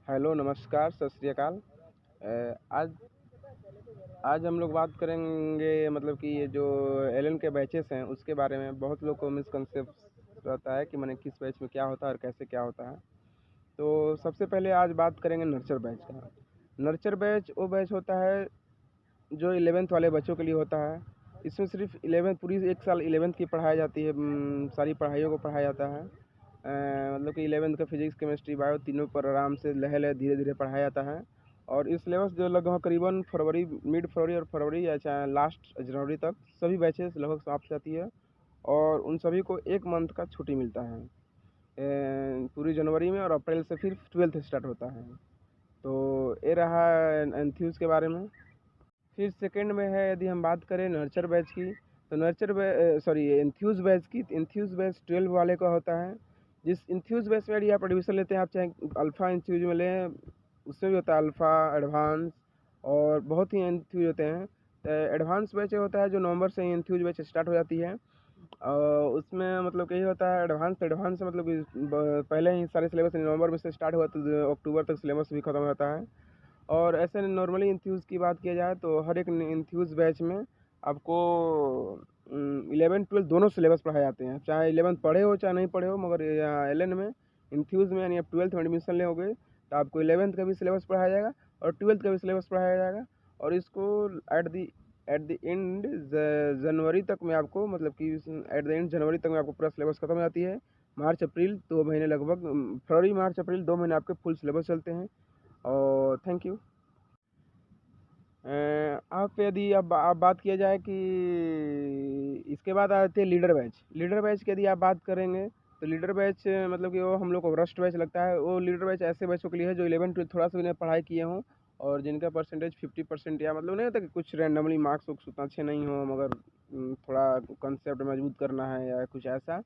Hello, नमस्कार, सत श्री अकाल। आज आज हम लोग बात करेंगे मतलब कि ये जो एलन के बैचेस हैं उसके बारे में। बहुत लोग को मिसकंसेप्ट रहता है कि माने किस बैच में क्या होता है और कैसे क्या होता है। तो सबसे पहले आज बात करेंगे नर्चर बैच का। नर्चर बैच वो बैच होता है जो 11th वाले बच्चों के लिए होता है। इसमें सिर्फ 11th पूरी एक साल 11th की पढ़ाई जाती है, सारी पढ़ाइयों को पढ़ाया जाता है। मतलब कि 11th का फिजिक्स केमिस्ट्री बायो तीनों पर आराम से लहे लहे धीरे धीरे पढ़ाया जाता है। और इस सिलेबस जो लगभग करीबन फरवरी, मिड फरवरी और फरवरी या चाहे लास्ट जनवरी तक सभी बैचेस लगभग समाप्त जाती है। और उन सभी को एक मंथ का छुट्टी मिलता है पूरी जनवरी में, और अप्रैल से फिर 12th स्टार्ट होता है। तो ये रहा एंथ्यूज़ के बारे में। फिर सेकंड में है, यदि हम बात करें नर्चर बैच की, तो एंथ्यूज़ बैच की। एंथ्यूज़ बैच 12 वाले का होता है। जिस एंथ्यूज़ बैच में यदि आप एडमिशन लेते हैं, आप चाहे अल्फ़ा एंथ्यूज़ में लें, उसमें भी होता है अल्फ़ा, एडवांस और बहुत ही एंथ्यूज़ होते हैं। तो एडवांस बैच होता है जो नवंबर से ही एंथ्यूज़ बैच स्टार्ट हो जाती है। उसमें मतलब यही होता है, एडवांस एडवांस मतलब कि पहले ही सारे सिलेबस नवंबर में से स्टार्ट हुआ तो अक्टूबर तक सिलेबस भी ख़त्म होता है। और ऐसे नॉर्मली इंथ्यूज़ की बात किया जाए तो हर एक इंथ्यूज़ बैच में आपको 11 12 दोनों सिलेबस पढ़ाए जाते हैं, चाहे 11th पढ़े हो चाहे नहीं पढ़े हो। मगर एलन में, इंथ्यूज़ में, यानी आप 12th में एडमिशन लेोगे तो आपको 11th का भी सिलेबस पढ़ाया जाएगा और 12th का भी सिलेबस पढ़ाया जाएगा। और इसको एट द एंड जनवरी तक में आपको, मतलब कि एट द एंड जनवरी तक में आपको पूरा सिलेबस खत्म हो जाती है। मार्च अप्रैल 2 महीने लगभग, फरवरी मार्च अप्रैल 2 महीने आपके फुल सिलेबस चलते हैं। और थैंक यू। आप यदि अब आप बात किया जाए कि इसके बाद आते हैं लीडर बैच। लीडर बैच की यदि आप बात करेंगे तो लीडर बैच मतलब कि वो हम लोग को रस्ट बैच लगता है। वो लीडर बैच ऐसे बच्चों के लिए है जो 11 12 थोड़ा सा भी पढ़ाई किए हों और जिनका परसेंटेज 50% या मतलब नहीं होता कि कुछ रैंडमली मार्क्स उतना अच्छे नहीं हो, मगर थोड़ा कंसेप्ट मजबूत करना है या कुछ ऐसा,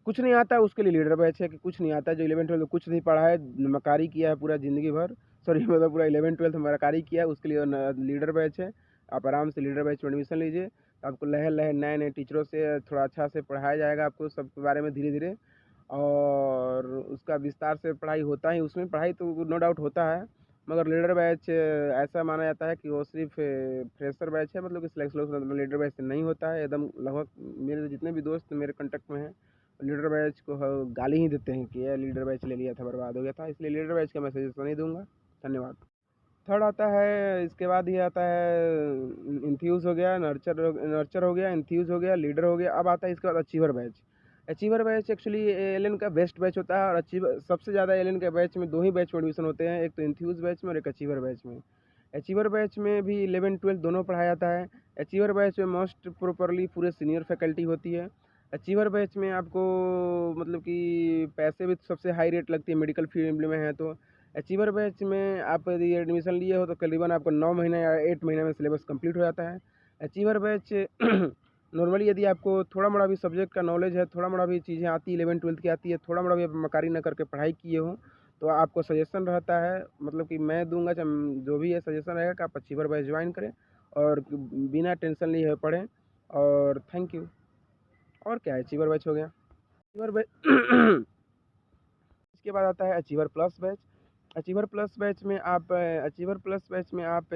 कुछ नहीं आता है उसके लिए लीडर बैच है। कि कुछ नहीं आता है, जो 11 12 कुछ नहीं पढ़ा है, मकारी किया है पूरा ज़िंदगी भर, सॉरी मतलब पूरा 11 12 मकारी किया है, उसके लिए लीडर बैच है। आप आराम से लीडर बैच में एडमिशन लीजिए। आपको लहे लहे नए नए टीचरों से थोड़ा अच्छा से पढ़ाया जाएगा आपको सब के बारे में धीरे धीरे। और उसका विस्तार से पढ़ाई होता ही, उसमें पढ़ाई तो नो डाउट होता है। मगर लीडर बैच ऐसा माना जाता है कि वो सिर्फ फ्रेशर बैच है, मतलब कि सिलेक्शन लीडर बैच से नहीं होता है एकदम। लगभग मेरे जितने भी दोस्त मेरे कांटेक्ट में हैं लीडर बैच को गाली ही देते हैं कि यह लीडर बैच ले लिया था बर्बाद हो गया था, इसलिए लीडर बैच का मैसेज तो नहीं दूंगा। धन्यवाद। थर्ड आता है, इसके बाद ही आता है इंथ्यूज़ हो गया, नर्चर हो गया, इंथ्यूज़ हो गया, लीडर हो गया। अब आता है इसके बाद achiever batch. Achiever batch actually Allen का बेस्ट बैच होता है। और अचीवर सबसे ज़्यादा एलन के बैच में दो ही बैच में एडमिशन होते हैं, एक तो इंथ्यूज़ बैच में और एक अचीवर बैच में। अचीवर बैच में भी 11 12 दोनों पढ़ाया जाता है। अचीवर बैच में मोस्ट प्रॉपरली पूरे सीनियर फैकल्टी होती है। अचीवर बैच में आपको मतलब कि पैसे भी सबसे हाई रेट लगती है मेडिकल फील्ड में है तो। अचीवर बैच में आप यदि एडमिशन लिए हो तो करीबन आपको 9 महीने या 8 महीने में सिलेबस कंप्लीट हो जाता है। अचीवर बैच नॉर्मली यदि आपको थोड़ा मोड़ा भी सब्जेक्ट का नॉलेज है, थोड़ा मोड़ा भी चीज़ें आती है, 11 12 की आती है, थोड़ा मोड़ा भी आप मकारी न करके पढ़ाई किए हो, तो आपको सजेशन रहता है, मतलब कि मैं दूंगा जो भी है सजेशन रहेगा कि आप अचीवर बैच ज्वाइन करें और बिना टेंशन लिए हुए पढ़ें। और थैंक यू। और क्या है, अचीवर बैच हो गया। अचीवर बैच इसके बाद आता है achiever plus batch. Achiever plus batch में आप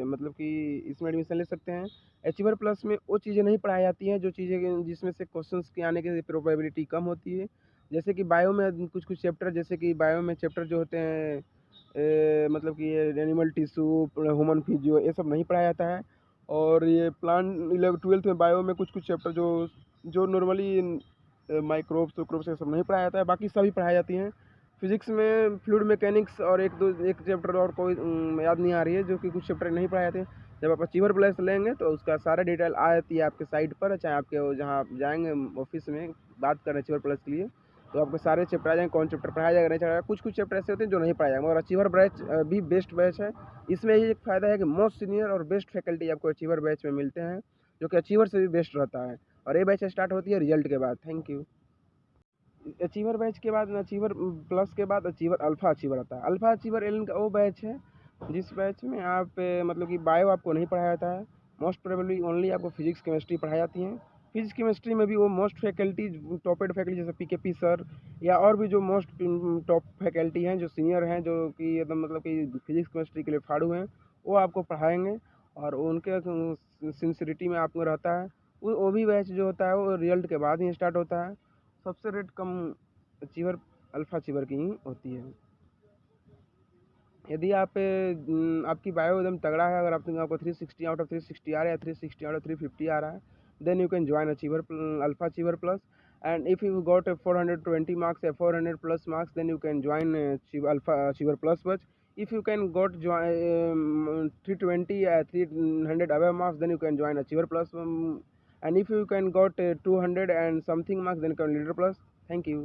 मतलब कि इसमें एडमिशन ले सकते हैं। अचीवर प्लस में वो चीज़ें नहीं पढ़ाई जाती हैं जो चीज़ें जिसमें से क्वेश्चंस के आने की प्रोबेबिलिटी कम होती है। जैसे कि बायो में कुछ कुछ चैप्टर, जैसे कि बायो में चैप्टर जो होते हैं मतलब कि ये एनिमल टिश्यू, ह्यूमन फिजियो, ये सब नहीं पढ़ाया जाता है। और ये प्लांट 11 12 में बायो में कुछ कुछ चैप्टर जो जो नॉर्मली माइक्रोब्स ये सब नहीं पढ़ाया जाता है, बाकी सभी पढ़ाई जाती हैं। फिजिक्स में फ्लूइड मैकेनिक्स और एक चैप्टर और कोई याद नहीं आ रही है, जो कि कुछ चैप्टर नहीं पढ़ाए जाते हैं। जब आप अचीवर प्लस लेंगे तो उसका सारा डिटेल आ जाती है आपके साइट पर, चाहे आपके जहाँ आप जाएंगे ऑफिस में बात करें अचीवर प्लस के लिए, तो आपको सारे चैप्टर आ जाएंगे, कौन चैप्टर पढ़ाया जाएगा नहीं पढ़ाया। कुछ कुछ चैप्टर ऐसे होते हैं जो नहीं पढ़ाया जाएगा, मगर अचीवर बैच भी बेस्ट बैच है। इसमें ये एक फ़ायदा है कि मोस्ट सीनियर और बेस्ट फैकल्टी आपको अचीवर बैच में मिलते हैं, जो कि अचीवर से भी बेस्ट रहता है। और ये बैच स्टार्ट होती है रिजल्ट के बाद। Thank you. अचीवर बैच के बाद, अचीवर प्लस के बाद अचीवर अल्फ़ा अचीवर आता है। अल्फ़ा अचीवर एलन का वो बैच है जिस बैच में आप मतलब कि बायो आपको नहीं पढ़ाया जाता है। मोस्ट प्रोबेबली ओनली आपको फिजिक्स केमिस्ट्री पढ़ाई जाती हैं। फिजिक्स केमिस्ट्री में भी वो मोस्ट फैकल्टी, टॉपेड फैकल्टी जैसे पीकेपी सर या और भी जो मोस्ट टॉप फैकल्टी हैं, जो सीनियर हैं, जो कि एकदम मतलब कि फिजिक्स केमिस्ट्री के लिए फाड़ू हैं, वो आपको पढ़ाएंगे और उनके सिंसियरिटी में आपको रहता है। वो भी बैच जो होता है वो रिजल्ट के बाद ही स्टार्ट होता है। सबसे रेट कम अचीवर अल्फ़ा अचीवर की ही होती है। यदि आपकी बायो एकदम तगड़ा है, अगर आपको 360 आउट ऑफ 360 आ रहा है, 360 आउट ऑफ 350 आ रहा है, then you can join achiever alpha achiever plus. And if you got a 420 marks or 400 plus marks, then you can join alpha achiever plus batch. If you can got join 320 300 above marks, then you can join achiever plus. And if you can got 200 and something marks, then you can leader plus. Thank you.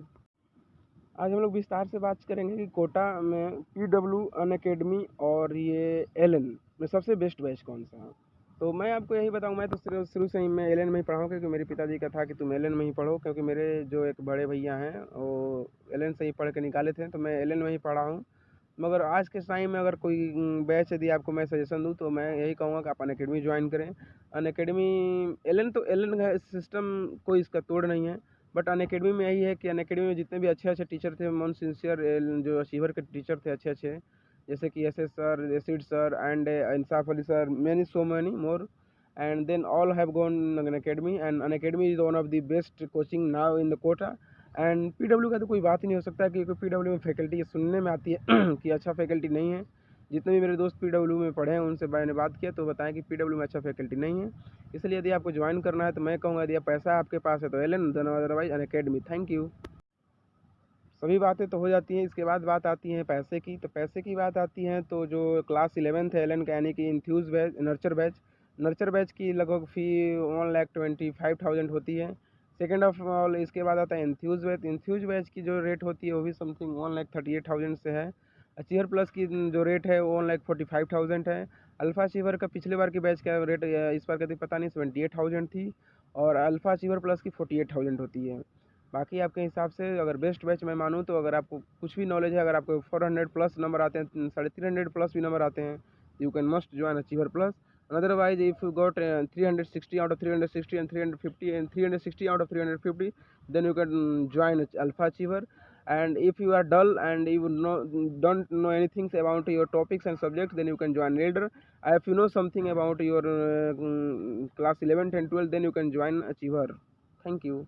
आज हम लोग विस्तार से बात करेंगे कि कोटा में PW Unacademy और ये LN में सबसे बेस्ट बैच कौन सा है। तो मैं आपको यही बताऊँ, मैं तो शुरू से ही मैं LN में ही पढ़ा हूँ, क्योंकि मेरे पिताजी का था कि तुम LN में ही पढ़ो, क्योंकि मेरे जो एक बड़े भैया हैं वो LN से ही पढ़ के निकाले थे, तो मैं LN में ही पढ़ा हूँ। मगर आज के टाइम में अगर कोई बैच यदि आपको मैं सजेशन दूँ तो मैं यही कहूँगा कि आप अनअकैडमी ज्वाइन करें। अनअकैडमी LN तो LN का सिस्टम कोई इसका तोड़ नहीं है, बट अनअकैडमी में यही है कि अनअकैडमी में जितने भी अच्छे टीचर थे, मोस्ट सिंसियर जो अचीवर के टीचर थे अच्छे, जैसे कि SS sir, acid sir and Insaf Ali sir, many so many more, and then all have gone an academy, and an academy is one of the best coaching now in the Kota. And PW का तो कोई बात ही नहीं हो सकता, क्योंकि PW में faculty सुनने में आती है कि अच्छा फैकल्टी नहीं है। जितने भी मेरे दोस्त PW में पढ़े हैं उनसे मैंने बात किया तो बताएं कि PW में अच्छा फैकल्टी नहीं है। इसलिए यदि आपको ज्वाइन करना है तो मैं कहूँगा यदि पैसा आपके पास है तो LN, otherwise Unacademy. Thank you. सभी बातें तो हो जाती हैं, इसके बाद बात आती है पैसे की। तो पैसे की बात आती है तो जो क्लास 11th है LN का, यानी कि इन्फ्यूज़ बैच, नर्चर बैच की लगभग फ़ी 1,25,000 होती है। सेकेंड ऑफ ऑल इसके बाद आता है इन्फ्यूज़ बैच की जो रेट होती है वो भी समथिंग 1,38,000 से है। अचीवर प्लस की जो रेट है वो 1,45,000 है। अल्फ़ा अचीवर का पिछले बार की बैच का रेट इस बार का पता नहीं 78,000 थी, और अल्फ़ा अचीवर प्लस की 48,000 होती है। बाकी आपके हिसाब से अगर बेस्ट बैच मैं मानूँ तो अगर आपको कुछ भी नॉलेज है, अगर आपको 400 प्लस नंबर आते हैं, 350 प्लस भी नंबर आते हैं, you can must join achiever plus. Otherwise, if you got 360 out of 360 and 350 and 360 out of 350, then you can join Alpha Achiever. And if you are dull and you don't know anything about your topics and subjects, then you can join Leader. If you know something about your class 11th and 12th, then you can join Achiever. Thank you.